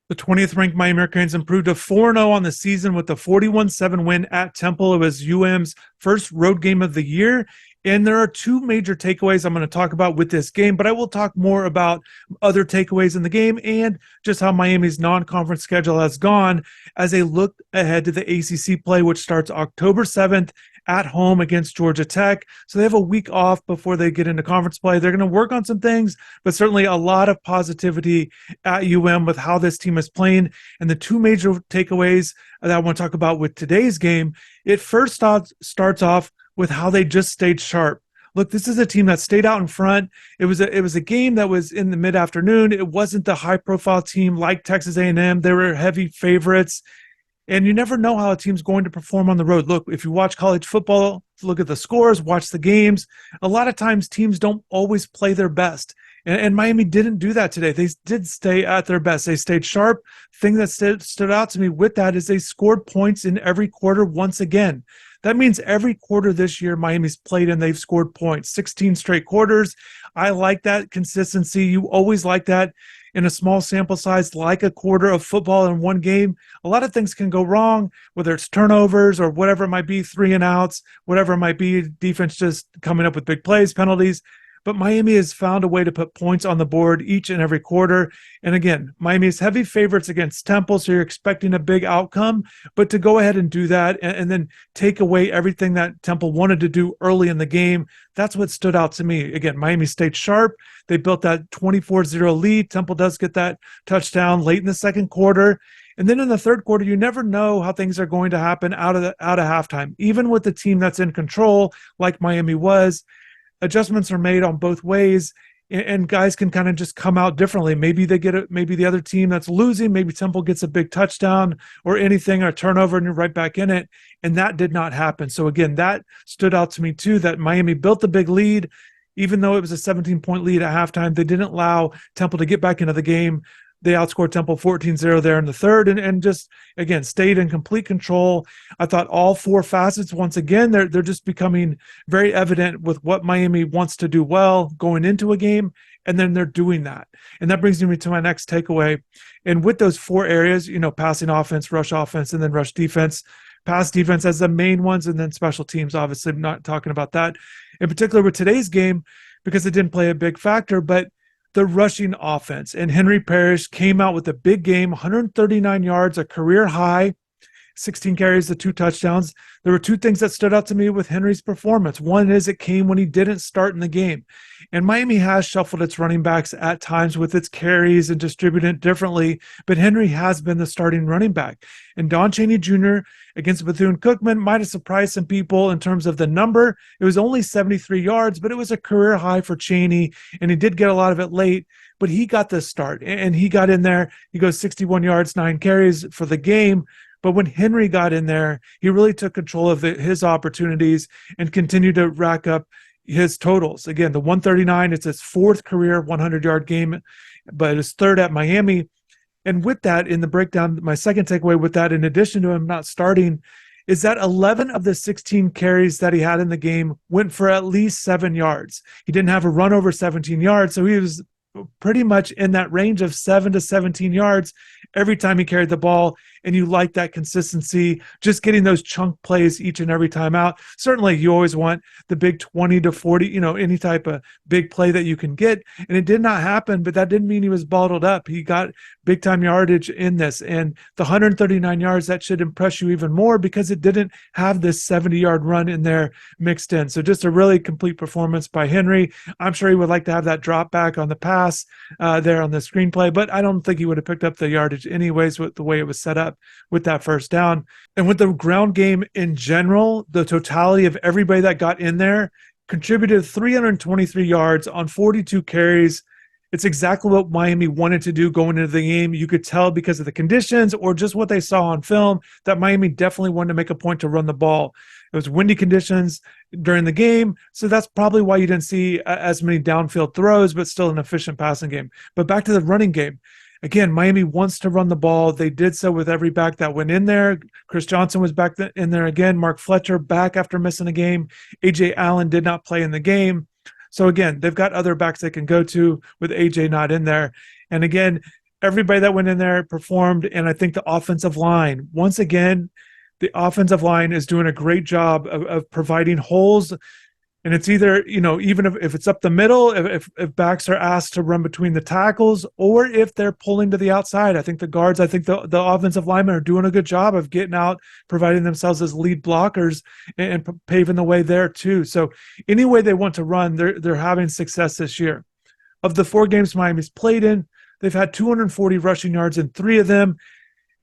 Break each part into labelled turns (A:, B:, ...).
A: The 20th ranked Miami Hurricanes improved to 4-0 on the season with a 41-7 win at Temple. It was UM's first road game of the year. And there are two major takeaways I'm going to talk about with this game, but I will talk more about other takeaways in the game and just how Miami's non-conference schedule has gone as they look ahead to the ACC play, which starts October 7th at home against Georgia Tech. So they have a week off before they get into conference play. They're going to work on some things, but certainly a lot of positivity at with how this team is playing. And the two major takeaways that I want to talk about with today's game, it first starts off with how they just stayed sharp. Look, this is a team that stayed out in front. It was a game that was in the mid-afternoon. It wasn't the high-profile team like Texas A&M. They were heavy favorites. And you never know how a team's going to perform on the road. Look, if you watch college football, look at the scores, watch the games. A lot of times teams don't always play their best. And Miami didn't do that today. They did stay at their best. They stayed sharp. Thing that stood out to me with that is they scored points in every quarter once again. That means every quarter this year Miami's played and they've scored points, 16 straight quarters. I like that consistency. You always like that in a small sample size, like a quarter of football in one game. A lot of things can go wrong, whether it's turnovers or whatever it might be, 3 and outs, whatever it might be, defense just coming up with big plays, penalties. But Miami has found a way to put points on the board each and every quarter. And again, Miami is heavy favorites against Temple, so you're expecting a big outcome. But to go ahead and do that and then take away everything that Temple wanted to do early in the game, that's what stood out to me. Again, Miami stayed sharp. They built that 24-0 lead. Temple does get that touchdown late in the second quarter. And then in the third quarter, you never know how things are going to happen out of halftime. Even with the team that's in control, like Miami was, adjustments are made on both ways, and guys can kind of just come out differently. Maybe they get it. Maybe the other team that's losing, maybe Temple gets a big touchdown or anything, or a turnover, and you're right back in it. And that did not happen. So again, that stood out to me too, that Miami built the big lead. Even though it was a 17-point lead at halftime, they didn't allow Temple to get back into the game. They outscored Temple 14-0 there in the third and just, again, stayed in complete control. I thought all four facets, once again, they're just becoming very evident with what Miami wants to do well going into a game, and then they're doing that. And that brings me to my next takeaway. And with those four areas, passing offense, rush offense, and then rush defense, pass defense as the main ones, and then special teams, obviously I'm not talking about that in particular with today's game because it didn't play a big factor, but the rushing offense. And Henry Parish came out with a big game, 139 yards, a career high, 16 carries, the 2 touchdowns. There were two things that stood out to me with Henry's performance. One is it came when he didn't start in the game. And Miami has shuffled its running backs at times with its carries and distributed it differently, but Henry has been the starting running back. And Don Chaney Jr. against Bethune-Cookman might have surprised some people in terms of the number. It was only 73 yards, but it was a career high for Chaney, and he did get a lot of it late, but he got the start, and he got in there. He goes 61 yards, 9 carries for the game. But when Henry got in there, he really took control of his opportunities and continued to rack up his totals. Again, the 139, it's his 4th career 100-yard game, but his 3rd at Miami. And with that, in the breakdown, my second takeaway with that, in addition to him not starting, is that 11 of the 16 carries that he had in the game went for at least 7 yards. He didn't have a run over 17 yards, so he was pretty much in that range of 7 to 17 yards every time he carried the ball. And you like that consistency, just getting those chunk plays each and every time out. Certainly you always want the big 20 to 40, any type of big play that you can get. And it did not happen, but that didn't mean he was bottled up. He got big time yardage in this, and the 139 yards, that should impress you even more because it didn't have this 70-yard run in there mixed in. So just a really complete performance by Henry. I'm sure he would like to have that drop back on the pass there on the screenplay, but I don't think he would have picked up the yardage anyways with the way it was set up with that first down. And with the ground game in general, the totality of everybody that got in there contributed 323 yards on 42 carries. It's exactly what Miami wanted to do going into the game. You could tell because of the conditions or just what they saw on film that Miami definitely wanted to make a point to run the ball. It was windy conditions during the game, so that's probably why you didn't see as many downfield throws, but still an efficient passing game. But back to the running game. Again, Miami wants to run the ball. They did so with every back that went in there. Chris Johnson was back in there again. Mark Fletcher back after missing a game. A.J. Allen did not play in the game. So again, they've got other backs they can go to with A.J. not in there. And again, everybody that went in there performed. And I think the offensive line, once again, the offensive line is doing a great job of providing holes. And it's either, even if it's up the middle, if backs are asked to run between the tackles, or if they're pulling to the outside. I think the guards, I think the offensive linemen are doing a good job of getting out, providing themselves as lead blockers and paving the way there too. So any way they want to run, they're having success this year. Of the 4 games Miami's played in, they've had 240 rushing yards in 3 of them.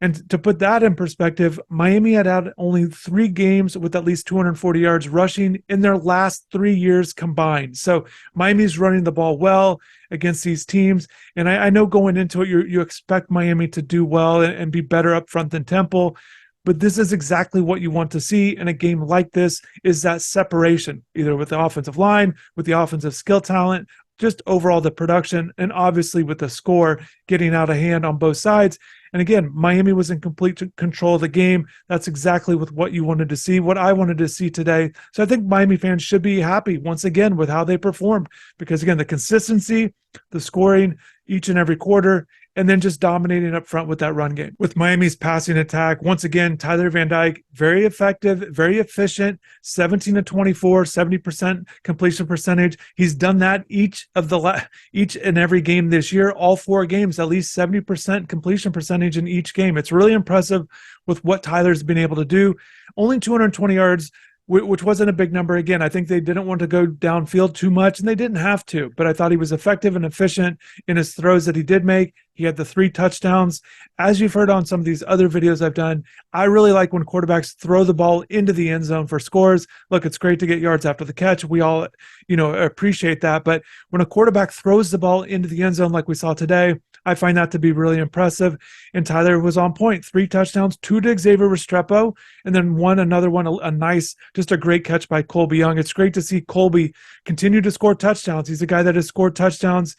A: And to put that in perspective, Miami had only 3 games with at least 240 yards rushing in their last 3 years combined. So Miami's running the ball well against these teams. And I know going into it, you expect Miami to do well and be better up front than Temple. But this is exactly what you want to see in a game like this, is that separation, either with the offensive line, with the offensive skill talent, just overall the production, and obviously with the score getting out of hand on both sides. And again, Miami was in complete control of the game. That's exactly what you wanted to see, what I wanted to see today. So I think Miami fans should be happy once again with how they performed, because again, the consistency, the scoring each and every quarter, and then just dominating up front with that run game. With Miami's passing attack, once again, Tyler Van Dyke, very effective, very efficient, 17 to 24, 70% completion percentage. He's done that each and every game this year, all 4 games, at least 70% completion percentage in each game. It's really impressive with what Tyler's been able to do. Only 220 yards, which wasn't a big number. Again, I think they didn't want to go downfield too much, and they didn't have to, but I thought he was effective and efficient in his throws that he did make. He had the 3 touchdowns. As you've heard on some of these other videos I've done, I really like when quarterbacks throw the ball into the end zone for scores. Look, it's great to get yards after the catch. We all, appreciate that. But when a quarterback throws the ball into the end zone like we saw today, I find that to be really impressive. And Tyler was on point. 3 touchdowns, 2 to Xavier Restrepo, and then another one, a nice, just a great catch by Colby Young. It's great to see Colby continue to score touchdowns. He's a guy that has scored touchdowns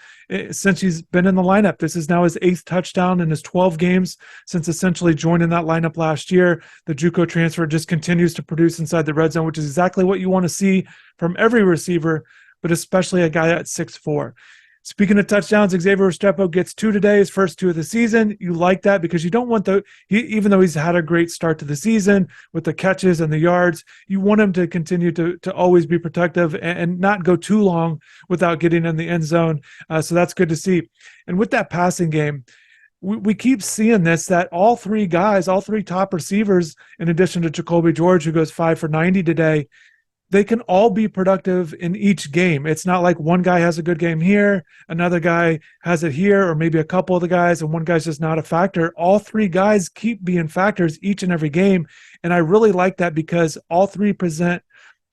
A: since he's been in the lineup. This is now his 8th touchdown in his 12 games since essentially joining that lineup last year. The JUCO transfer just continues to produce inside the red zone, which is exactly what you want to see from every receiver, but especially a guy at 6'4". Speaking of touchdowns, Xavier Restrepo gets 2 today, his first 2 of the season. You like that because you don't want even though he's had a great start to the season with the catches and the yards, you want him to continue to always be productive and not go too long without getting in the end zone. So that's good to see. And with that passing game, we keep seeing this, that all 3 top receivers, in addition to Jacoby George, who goes 5 for 90 today, they can all be productive in each game. It's not like one guy has a good game here, another guy has it here, or maybe a couple of the guys, and one guy's just not a factor. All 3 guys keep being factors each and every game. And I really like that because all 3 present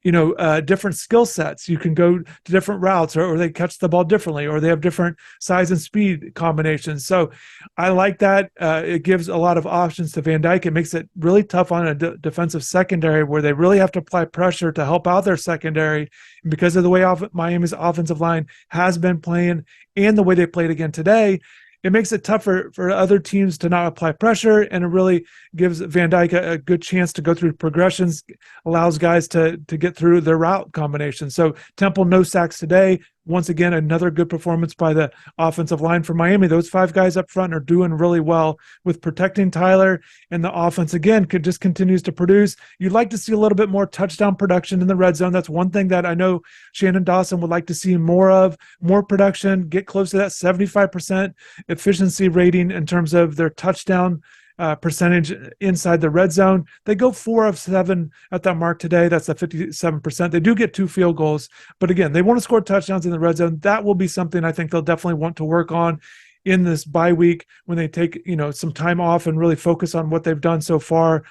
A: different skill sets. You can go to different routes, or they catch the ball differently, or they have different size and speed combinations. So I like that. It gives a lot of options to Van Dyke. It makes it really tough on a defensive secondary where they really have to apply pressure to help out their secondary. And because of the way Miami's offensive line has been playing and the way they played again today, it makes it tougher for other teams to not apply pressure, and it really gives Van Dyke a good chance to go through progressions, allows guys to get through their route combinations. So Temple, no sacks today. Once again, another good performance by the offensive line for Miami. Those 5 guys up front are doing really well with protecting Tyler, and the offense, again, just continues to produce. You'd like to see a little bit more touchdown production in the red zone. That's one thing that I know Shannon Dawson would like to see more of, more production, get close to that 75% efficiency rating in terms of their touchdown percentage inside the red zone. They go 4 of 7 at that mark today. That's a 57%. They do get 2 field goals, but again, they want to score touchdowns in the red zone. That will be something I think they'll definitely want to work on in this bye week when they take some time off and really focus on what they've done so far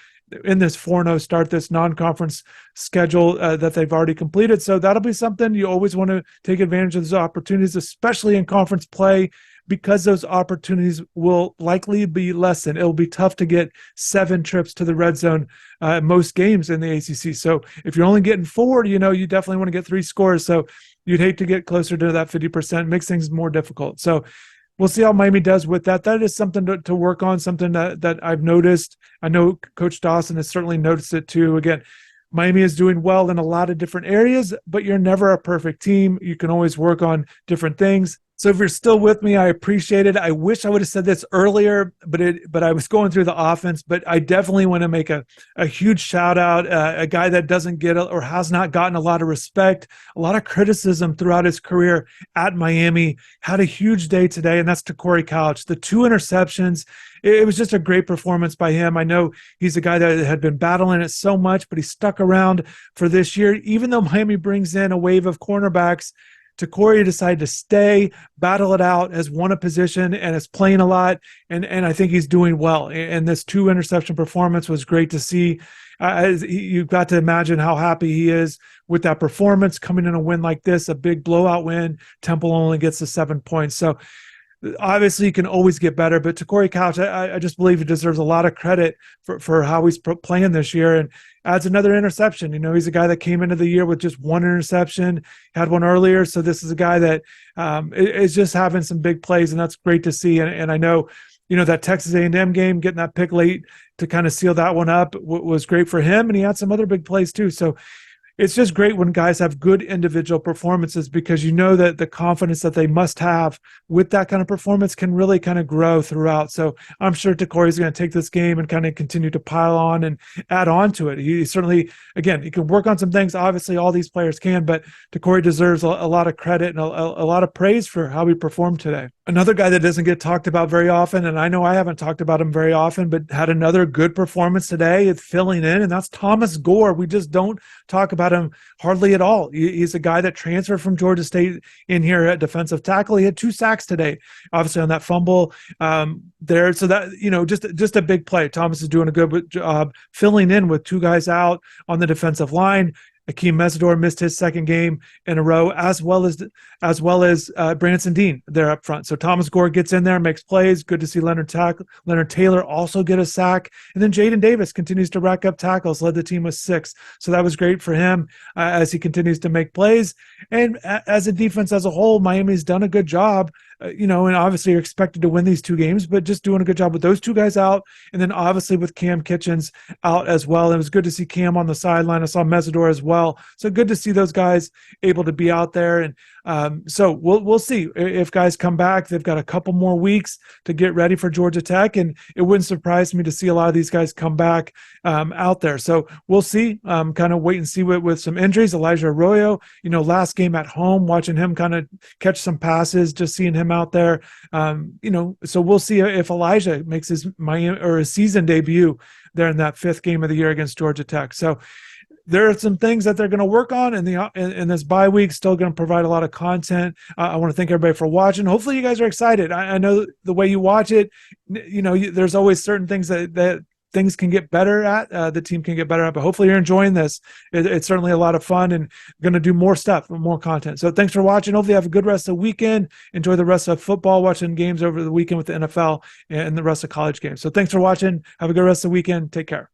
A: in this 4-0 start, this non-conference schedule that they've already completed. So that'll be something you always want to take advantage of those opportunities, especially in conference play, because those opportunities will likely be lessened. It'll be tough to get 7 trips to the red zone most games in the ACC. So if you're only getting 4, you definitely want to get 3 scores. So you'd hate to get closer to that 50%, makes things more difficult. So we'll see how Miami does with that. That is something to work on, something that I've noticed. I know Coach Dawson has certainly noticed it too. Again, Miami is doing well in a lot of different areas, but you're never a perfect team. You can always work on different things. So if you're still with me, I appreciate it. I wish I would have said this earlier, but I was going through the offense. But I definitely want to make a huge shout out, a guy that doesn't get or has not gotten a lot of respect, a lot of criticism throughout his career at Miami. Had a huge day today, and that's to Corey Couch. The 2 interceptions. It was just a great performance by him. I know he's a guy that had been battling it so much, but he stuck around for this year, even though Miami brings in a wave of cornerbacks. Corey decided to stay, battle it out, has won a position, and is playing a lot. And I think he's doing well. And this 2 interception performance was great to see. You've got to imagine how happy he is with that performance, coming in a win like this, a big blowout win. Temple only gets the 7 points. So obviously you can always get better, but to Corey Couch, I just believe he deserves a lot of credit for how he's playing this year, and adds another interception. He's a guy that came into the year with just 1 interception, had one earlier. So this is a guy that is just having some big plays, and that's great to see. And I know, that Texas A&M game, getting that pick late to kind of seal that one up was great for him. And he had some other big plays too. So it's just great when guys have good individual performances, because that the confidence that they must have with that kind of performance can really kind of grow throughout. So I'm sure Corey's going to take this game and kind of continue to pile on and add on to it. He certainly, again, he can work on some things. Obviously, all these players can, but Corey deserves a lot of credit and a lot of praise for how he performed today. Another guy that doesn't get talked about very often, and I know I haven't talked about him very often, but had another good performance today. It's filling in, and that's Thomas Gore. We just don't talk about him hardly at all. He's a guy that transferred from Georgia State in here at defensive tackle. He had 2 sacks today, obviously on that fumble there. So that, just a big play. Thomas is doing a good job filling in with 2 guys out on the defensive line. Akeem Mesidor missed his 2nd game in a row, as well as Branson Dean there up front. So Thomas Gore gets in there, makes plays. Good to see Leonard Taylor also get a sack. And then Jaden Davis continues to rack up tackles, led the team with 6. So that was great for him as he continues to make plays. And as a defense as a whole, Miami's done a good job. And obviously you're expected to win these 2 games, but just doing a good job with those 2 guys out. And then obviously with Cam Kitchens out as well. It was good to see Cam on the sideline. I saw Mesidor as well. So good to see those guys able to be out there. And so we'll see if guys come back. They've got a couple more weeks to get ready for Georgia Tech, and it wouldn't surprise me to see a lot of these guys come back out there. So we'll see. Kind of wait and see with some injuries. Elijah Arroyo, last game at home, watching him kind of catch some passes, just seeing him out there. So we'll see if Elijah makes his season debut there in that 5th game of the year against Georgia Tech. So there are some things that they're going to work on in this bye week. Still going to provide a lot of content. I want to thank everybody for watching. Hopefully you guys are excited. I know the way you watch it, there's always certain things that things can get better at, the team can get better at, but hopefully you're enjoying this. It's certainly a lot of fun, and going to do more stuff, more content. So thanks for watching. Hopefully you have a good rest of the weekend. Enjoy the rest of football, watching games over the weekend with the NFL and the rest of college games. So thanks for watching. Have a good rest of the weekend. Take care.